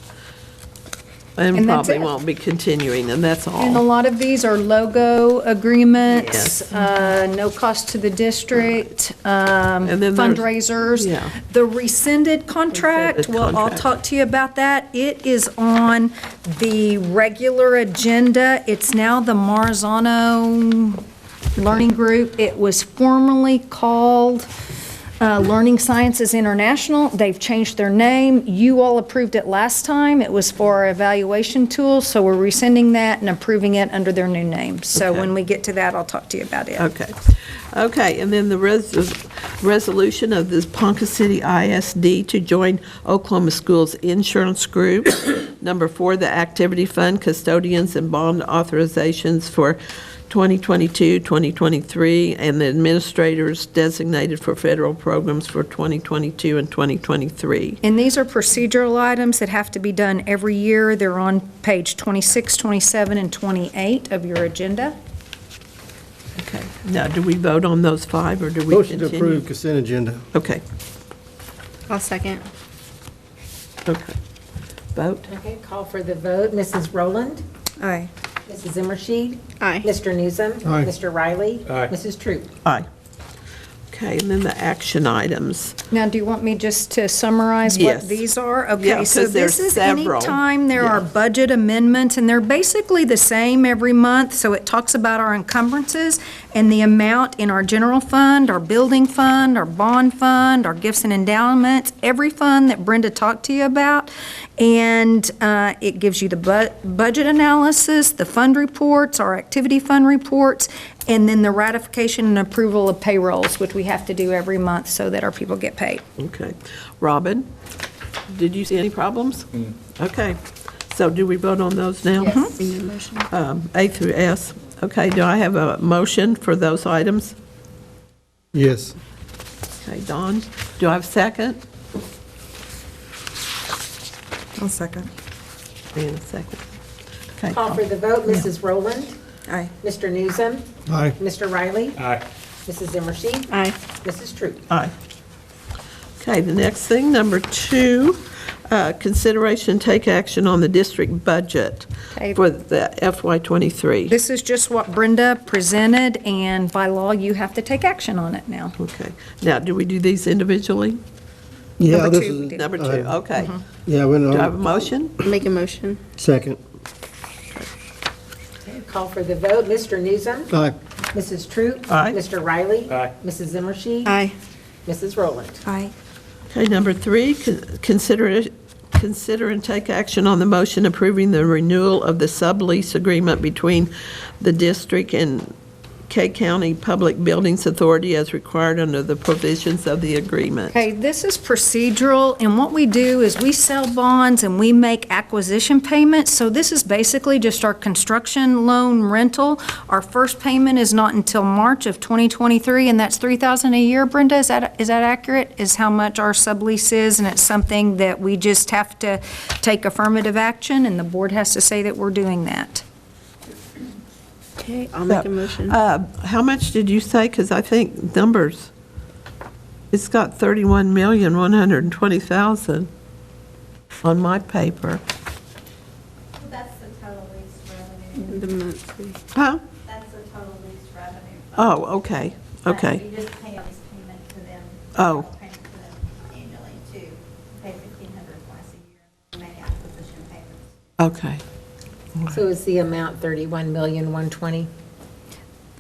And And that's probably it. won't be continuing, and that's And a all. lot of these are logo agreements, Yes. no cost to the district, And then there's- fundraisers. yeah. The rescinded contract, Rescinded well, I'll contract. talk to you about that. It is on the regular agenda. It's now the Marzano Learning Group. It was formerly called Learning Sciences International. They've changed their name. You all approved it last time. It was for our evaluation tool, so we're rescinding that and approving it under their new name. So Okay. when we get to that, I'll talk to you about it. Okay. Okay, and then the resolution of this Ponca City ISD to join Oklahoma Schools Insurance Group. Number 4, the Activity Fund custodians and bond authorizations for 2022, 2023, and the administrators designated for federal programs for 2022 and 2023. And these are procedural items that have to be done every year. They're on page 26, 27, and 28 of your agenda. Okay. Now, do we vote on those 5, or do we Motion continue? to approve consent agenda. Okay, I'll second. okay. Vote? Okay, call for the vote. Mrs. Rowland? Aye. Mrs. Zimmershed? Aye. Mr. Newsom? Aye. Mr. Riley? Aye. Mrs. Troop? Aye. Okay, and then the action items. Now, do you want me just to summarize Yes. what these are? Yeah, Okay, so 'cause there's this is several. anytime there are Yeah. budget amendments, and they're basically the same every month. So it talks about our encumbrances and the amount in our general fund, our building fund, our bond fund, our gifts and endowments, every fund that Brenda talked to you about. And it gives you the budget analysis, the fund reports, our activity fund reports, and then the ratification and approval of payrolls, which we have to do every month so that our people get paid. Okay. Robin, did you see any problems? Okay. So do we vote on those now? A through S. Okay, do I have a motion for those items? Yes. Okay, Don, do I have a second? I'll second. And a second. Okay. Call for the vote. Mrs. Rowland? Aye. Mr. Newsom? Aye. Mr. Riley? Aye. Mrs. Zimmershed? Aye. Mrs. Troop? Aye. Okay, the next thing, number 2, consideration and take action on the district budget Okay. for the FY '23. This is just what Brenda presented, and by law, you have to take action on it now. Okay. Now, do we do these individually? Yeah, Number this two, we is, did. Number 2, okay. yeah, we're Do I have a on motion? Make a motion. second. Okay, call for the vote. Mr. Newsom? Aye. Mrs. Troop? Aye. Mr. Riley? Aye. Mrs. Zimmershed? Aye. Mrs. Rowland? Aye. Okay, number 3, consider and take action on the motion approving the renewal of the sublease agreement between the district and K County Public Buildings Authority as required under the provisions of the agreement. Okay, this is procedural, and what we do is we sell bonds and we make acquisition payments. So this is basically just our construction loan rental. Our first payment is not until March of 2023, and that's $3,000 a year. Brenda, is that accurate? Is how much our sublease is, and it's something that we just have to take affirmative action, and the board has to say that we're doing that. Okay, I'll make a motion. How much did you say? Because I think numbers, it's got 31,120,000 on my paper. That's the total lease revenue. The monthly. Huh? That's the total lease revenue. Oh, okay, okay. You just pay a lease payment to them. Oh. Payment to them annually too. Pay $1,500 twice a year and make acquisition payments. Okay. So is the amount 31,120,000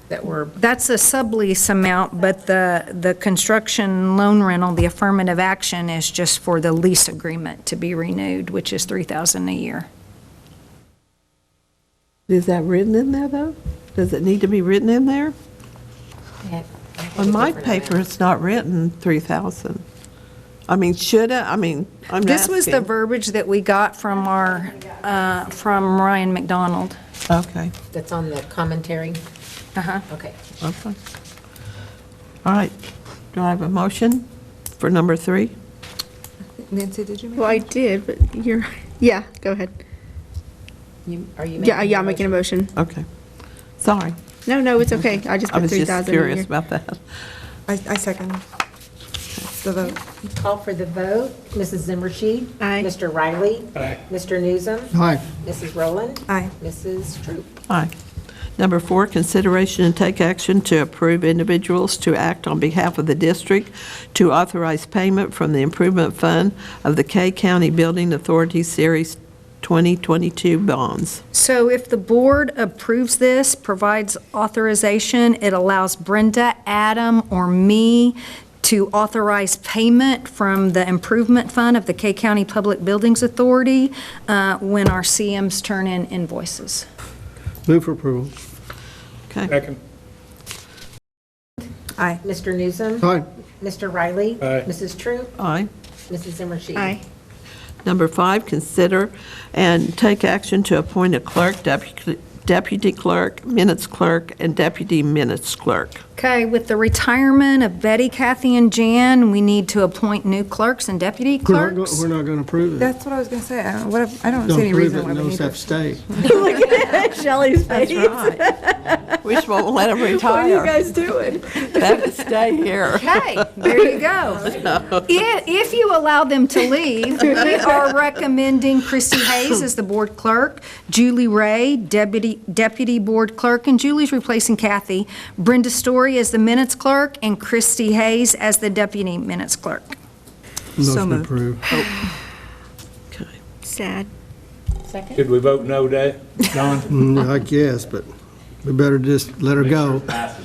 that we're, That's a sublease amount, but the construction loan rental, the affirmative action is just for the lease agreement to be renewed, which is $3,000 a year. Is that written in there, though? Does it need to be written in there? On my paper, it's not written 3,000. I mean, should it? I mean, I'm This was the asking. verbiage that we got from from Ryan McDonald. Okay, That's on the commentary? Uh-huh. Okay. okay. All right. Do I have a motion for number 3? Nancy, did you make? Well, I did, but yeah, go ahead. Are you making? Yeah, I'm making a motion. Okay. Sorry, No, it's okay. I just I put was just 3,000 in curious here. about that. I second the vote. Call for the vote. Mrs. Zimmershed? Aye. Mr. Riley? Aye. Mr. Newsom? Aye. Mrs. Rowland? Aye. Mrs. Troop? Aye. Number 4, consideration and take action to approve individuals to act on behalf of the district to authorize payment from the improvement fund of the K County Building Authority Series 2022 bonds. So if the board approves this, provides authorization, it allows Brenda, Adam, or me to authorize payment from the improvement fund of the K County Public Buildings Authority when our CMs turn in invoices. Move for approval. Okay. Second. Aye. Mr. Newsom? Aye. Mr. Riley? Aye. Mrs. Troop? Aye. Mrs. Zimmershed? Aye. Number 5, consider and take action to appoint a clerk, deputy clerk, minutes clerk, and deputy minutes clerk. Okay, with the retirement of Betty, Kathy, and Jan, we need to appoint new clerks and deputy clerks. We're not going to approve it. That's what I was going to say. I don't Don't see any approve reason it, why we and need those to. have to stay. Shelley's That's right. We just won't let them retire. doing? They have to stay here. Okay, there you go. If you allow them to leave, we are recommending Christy Hayes as the board clerk, Julie Ray, deputy board clerk, and Julie's replacing Kathy, Brenda Story as the minutes clerk, and Christy Hayes as the deputy minutes clerk. Motion moved. approved. Okay. Sad. Second? Did we vote no, Don? I guess, but we better just let her go. I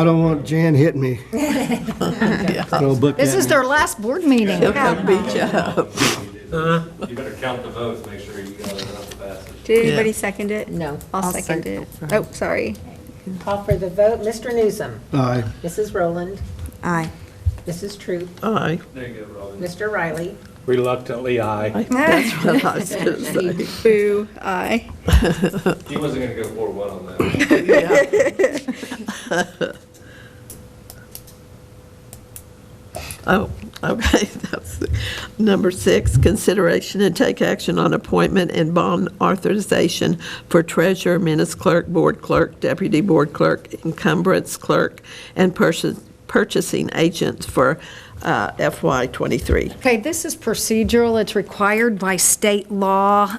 don't want Jan hitting me. Don't book This that is one. their last board meeting. They'll come beat you up. You better count the votes, make sure you got enough passage. Did anybody second it? No. I'll second it. Oh, sorry. Call for the vote. Mr. Newsom? Aye. Mrs. Rowland? Aye. Mrs. Troop? Aye. There you go, Robin. Mr. Riley? Reluctantly, aye. That's what I was going to say. Boo, aye. He wasn't gonna go 4-1 on that. Oh, okay. That's number 6, consideration and take action on appointment and bond authorization for treasurer, minutes clerk, board clerk, deputy board clerk, encumbrance clerk, and purchasing agent for FY '23. Okay, this is procedural. It's required by state law,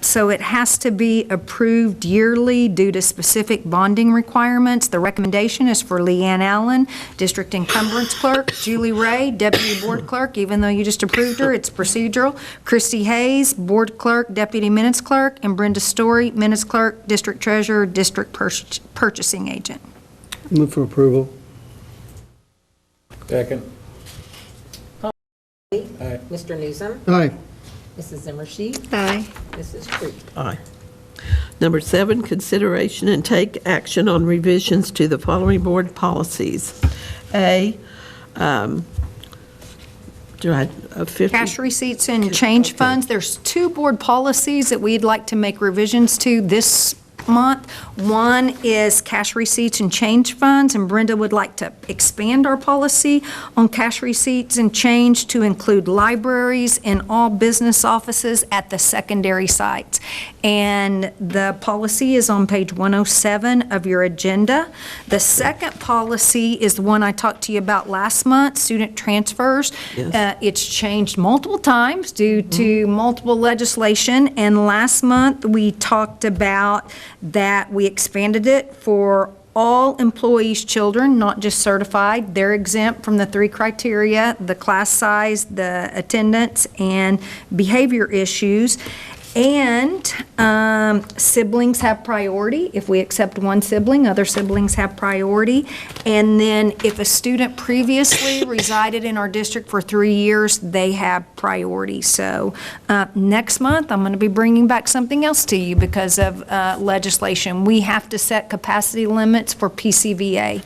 so it has to be approved yearly due to specific bonding requirements. The recommendation is for Leanne Allen, District Encumbrance Clerk, Julie Ray, Deputy Board Clerk, even though you just approved her, it's procedural, Christy Hayes, Board Clerk, Deputy Minutes Clerk, and Brenda Story, Minutes Clerk, District Treasurer, District Purchasing Agent. Move for approval. Second. Aye. Mr. Newsom? Aye. Mrs. Zimmershed? Aye. Mrs. Troop? Aye. Number 7, consideration and take action on revisions to the following board policies. A, do I, 50? Cash receipts and change funds, there's 2 board policies that we'd like to make revisions to this month. One is cash receipts and change funds, and Brenda would like to expand our policy on cash receipts and change to include libraries and all business offices at the secondary sites. And the policy is on page 107 of your agenda. The second policy is the one I talked to you about last month, student transfers. Yes. It's changed multiple times due to multiple legislation, and last month we talked about that we expanded it for all employees' children, not just certified. They're exempt from the 3 criteria: the class size, the attendance, and behavior issues. And siblings have priority. If we accept one sibling, other siblings have priority. And then if a student previously resided in our district for 3 years, they have priority. So next month, I'm going to be bringing back something else to you because of legislation. We have to set capacity limits for PCVA.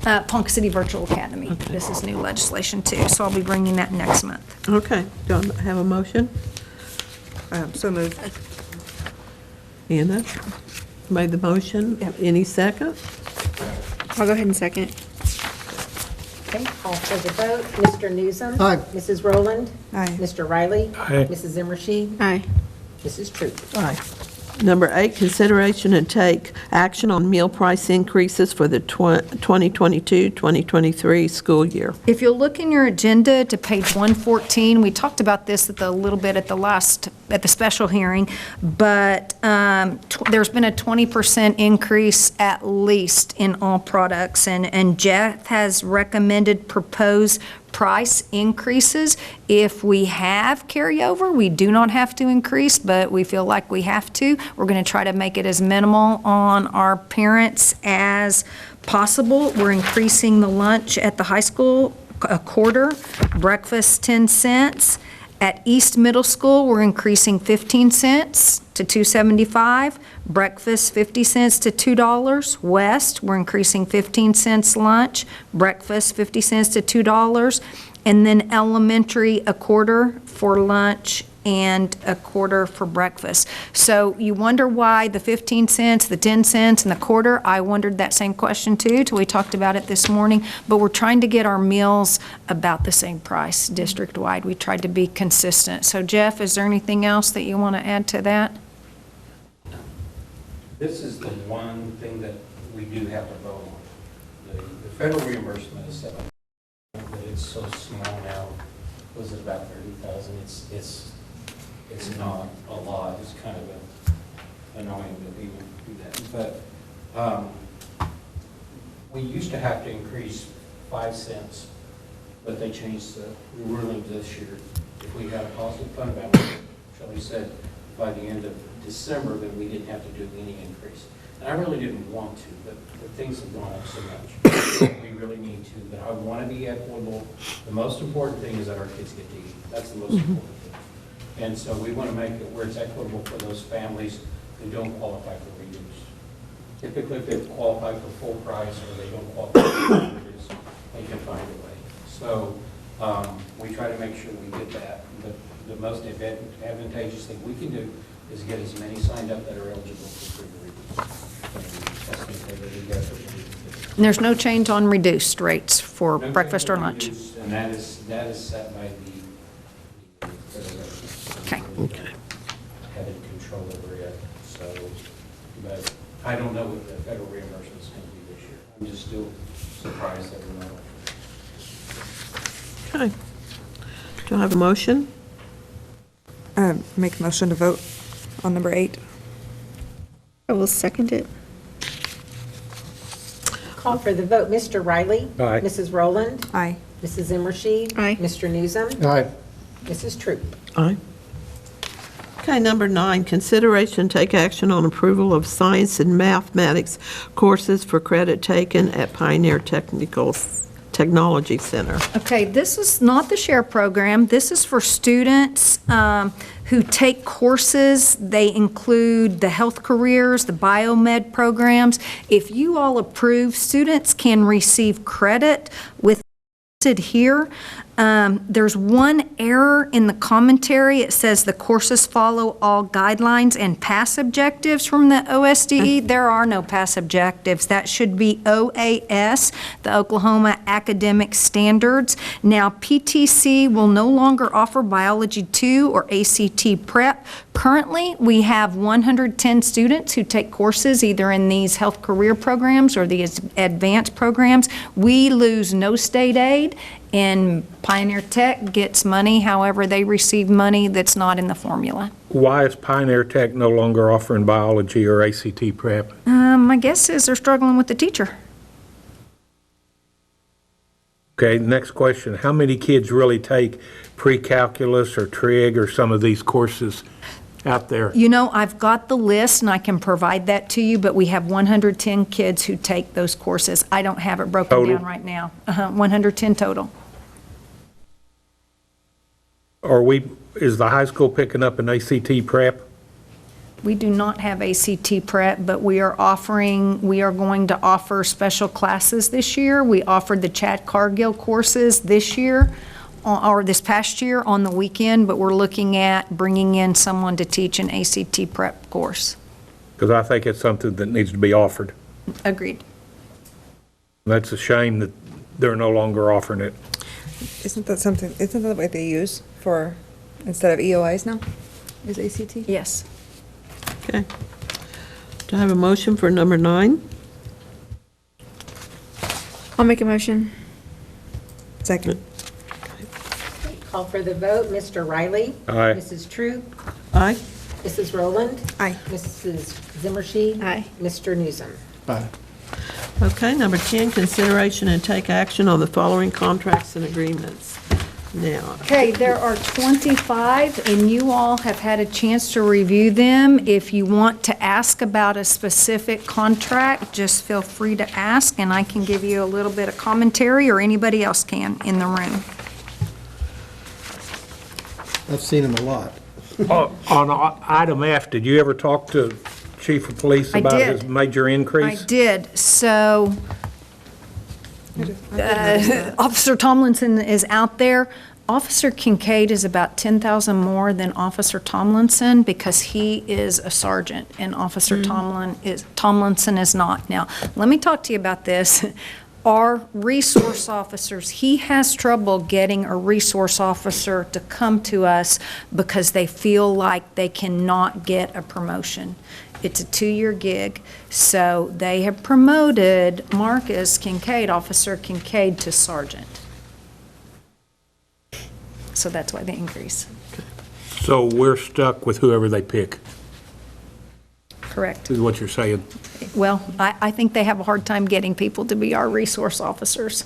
Ponca City Virtual Academy. This is new legislation too, so I'll be bringing that next month. Okay, do I have a motion? So moved. Anna made the motion. Any second? I'll go ahead and second. Okay, call for the vote. Mr. Newsom. Aye. Mrs. Rowland. Aye. Mr. Riley. Aye. Mrs. Zimmershed. Aye. Mrs. Troop. Aye. Number 8, consideration and take action on meal price increases for the 2022-2023 school year. If you'll look in your agenda to page 114, we talked about this a little bit at the special hearing, but there's been a 20% increase at least in all products, and Jeff has recommended proposed price increases. If we have carryover, we do not have to increase, but we feel like we have to. We're going to try to make it as minimal on our parents as possible. We're increasing the lunch at the high school a quarter, breakfast 10 cents. At East Middle School, we're increasing 15 cents to $2.75, breakfast 50 cents to $2. West, we're increasing 15 cents lunch, breakfast 50 cents to $2, and then elementary a quarter for lunch and a quarter for breakfast. So you wonder why the 15 cents, the 10 cents, and the quarter. I wondered that same question too, till we talked about it this morning. But we're trying to get our meals about the same price district-wide. We tried to be consistent. So Jeff, is there anything else that you want to add to that? This is the one thing that we do have to vote on. The federal reimbursement is $7, but it's so small now. Was it about 30,000? It's not a lot. It's kind of annoying that we would do that. But we used to have to increase 5 cents, but they changed the ruling this year. If we had a positive fund balance, Shelley said by the end of December, then we didn't have to do any increase. And I really didn't want to, but things have gone up so much. We really need to, but I want to be equitable. The most important thing is that our kids get to eat. That's the most important thing. And so we want to make it where it's equitable for those families who don't qualify for reduced. Typically, if they qualify for full price or they don't qualify for reduced, they can find a way. So we try to make sure we get that. The most advantageous thing we can do is get as many signed up that are eligible for free reduced. And there's no change on reduced rates for No breakfast or change on lunch. reduced, and that is set by the Okay. haven't control over it. So, but I don't know what the federal reimbursement is going to be this year. I'm just still surprised that we're not. Okay. Do I have a motion? Make a motion to vote on number 8. I will second it. Call for the vote. Mr. Riley. Aye. Mrs. Rowland. Aye. Mrs. Zimmershed. Aye. Mr. Newsom. Aye. Mrs. Troop. Aye. Okay, number 9, consideration and take action on approval of science and mathematics courses for credit taken at Pioneer Technology Center. Okay, this is not the SHARE program. This is for students who take courses. They include the health careers, the biomed programs. If you all approve, students can receive credit with here. There's one error in the commentary. It says the courses follow all guidelines and pass objectives from the OSDE. There are no pass objectives. That should be OAS, the Oklahoma Academic Standards. Now, PTC will no longer offer Biology 2 or ACT Prep. Currently, we have 110 students who take courses either in these health career programs or these advanced programs. We lose no state aid, and Pioneer Tech gets money. However, they receive money that's not in the formula. Why is Pioneer Tech no longer offering biology or ACT prep? My guess is they're struggling with the teacher. Okay, next question. How many kids really take pre-calculus or trig or some of these courses out there? You know, I've got the list and I can provide that to you, but we have 110 kids who take those courses. I don't have it broken Total? down right now. 110 total. Is the high school picking up an ACT prep? We do not have ACT prep, but we are going to offer special classes this year. We offered the Chad Cargill courses this year, or this past year on the weekend, but we're looking at bringing in someone to teach an ACT prep course. Because I think it's something that needs to be offered. Agreed. That's a shame that they're no longer offering it. Isn't that what they use for, instead of EOIs now? Is ACT? Yes. Okay. Do I have a motion for number 9? I'll make a motion. Second. Call for the vote. Mr. Riley? Aye. Mrs. Troop? Aye. Mrs. Rowland? Aye. Mrs. Zimmershed? Aye. Mr. Newsom? Aye. Okay, number 10, consideration and take action on the following contracts and agreements. Now, Okay, there are 25, and you all have had a chance to review them. If you want to ask about a specific contract, just feel free to ask, and I can give you a little bit of commentary, or anybody else can in the room. I've seen them a lot. On item F, did you ever talk to Chief of Police I about did. his major increase? I did, so Officer Tomlinson is out there. Officer Kincaid is about 10,000 more than Officer Tomlinson because he is a sergeant and Officer Tomlinson is not. Now, let me talk to you about this. Our resource officers, he has trouble getting a resource officer to come to us because they feel like they cannot get a promotion. It's a 2-year gig, so they have promoted Marcus Kincaid, Officer Kincaid, to sergeant. So that's why the increase. So we're stuck with whoever they pick, Correct. is what you're saying? Well, I think they have a hard time getting people to be our resource officers.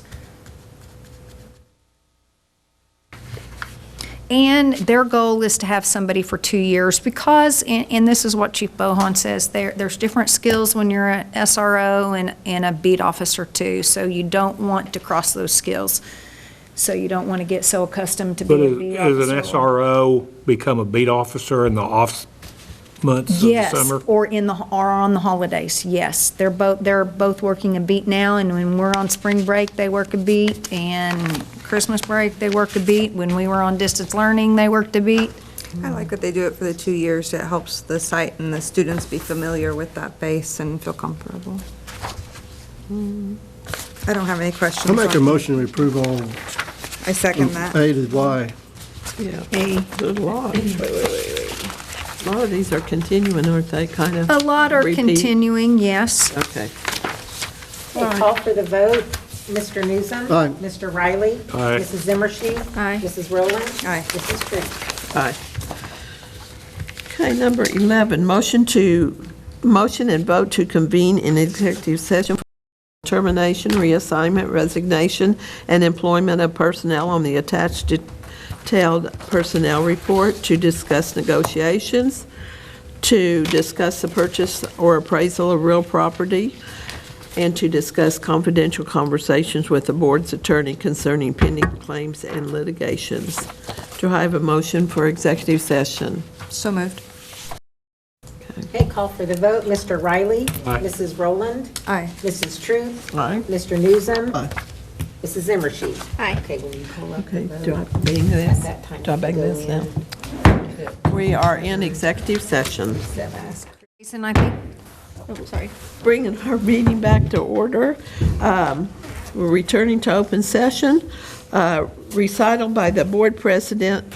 And their goal is to have somebody for 2 years because, and this is what Chief Bohan says, there's different skills when you're an SRO and a beat officer too. So you don't want to cross those skills. So you don't want to get so accustomed to But being a beat officer. does an SRO become a beat officer in the off months of the Yes, summer? or on the holidays, yes. They're both working a beat now, and when we're on spring break, they work a beat, and Christmas break, they work a beat. When we were on distance learning, they worked a beat. I like that they do it for the 2 years. It helps the site and the students be familiar with that base and feel comfortable. I don't have any questions. I make a motion to approve all I second that. A to Y. yeah, there's a lot. A lot of these are continuing, aren't they, kind of? A lot are repeat? continuing, yes. Okay. Okay, call for the vote. Mr. Newsom? Aye. Mr. Riley? Aye. Mrs. Zimmershed? Aye. Mrs. Rowland? Aye. Mrs. Troop? Aye. Okay, number 11, motion and vote to convene in executive session for termination, reassignment, resignation, and employment of personnel on the attached detailed personnel report, to discuss negotiations, to discuss the purchase or appraisal of real property, and to discuss confidential conversations with the board's attorney concerning pending claims and litigations. Do I have a motion for executive session? So moved. Okay, call for the vote. Mr. Riley? Aye. Mrs. Rowland? Aye. Mrs. Troop? Aye. Mr. Newsom? Aye. Mrs. Zimmershed? Aye. Okay, will you pull up Okay, the do I vote? bang this? At that time, Do I bang go this in. now? We are in executive session. Jason, I think, Oh, sorry. Bringing our meeting back to order. We're returning to open session. Recital by the board president.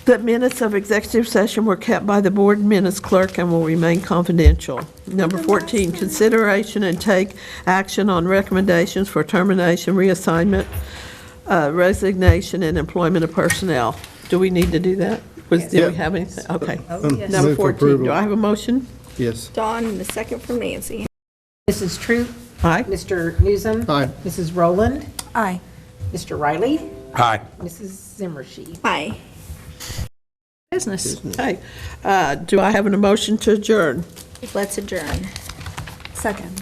The minutes of executive session were kept by the board minutes clerk and will remain confidential. Number 14, consideration and take action on recommendations for termination, reassignment, resignation, and employment of personnel. Do we need to do that? Do we have anything? Okay. yes. Number Move for 14, approval. do I have a motion? Yes. Dawn, and the second from Nancy. Mrs. Troop? Aye. Mr. Newsom? Aye. Mrs. Rowland? Aye. Mr. Riley? Aye. Mrs. Zimmershed? Aye. business. Okay. Do I have an motion to adjourn? Let's adjourn. Second.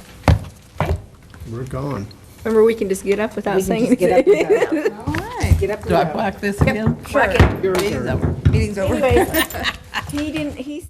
We're gone. Remember, we can just get up without We can saying just get up anything. and go. All right. Get up and Do I go. whack this again? Sure. Meeting's over. Meeting's over. Anyways, he didn't, he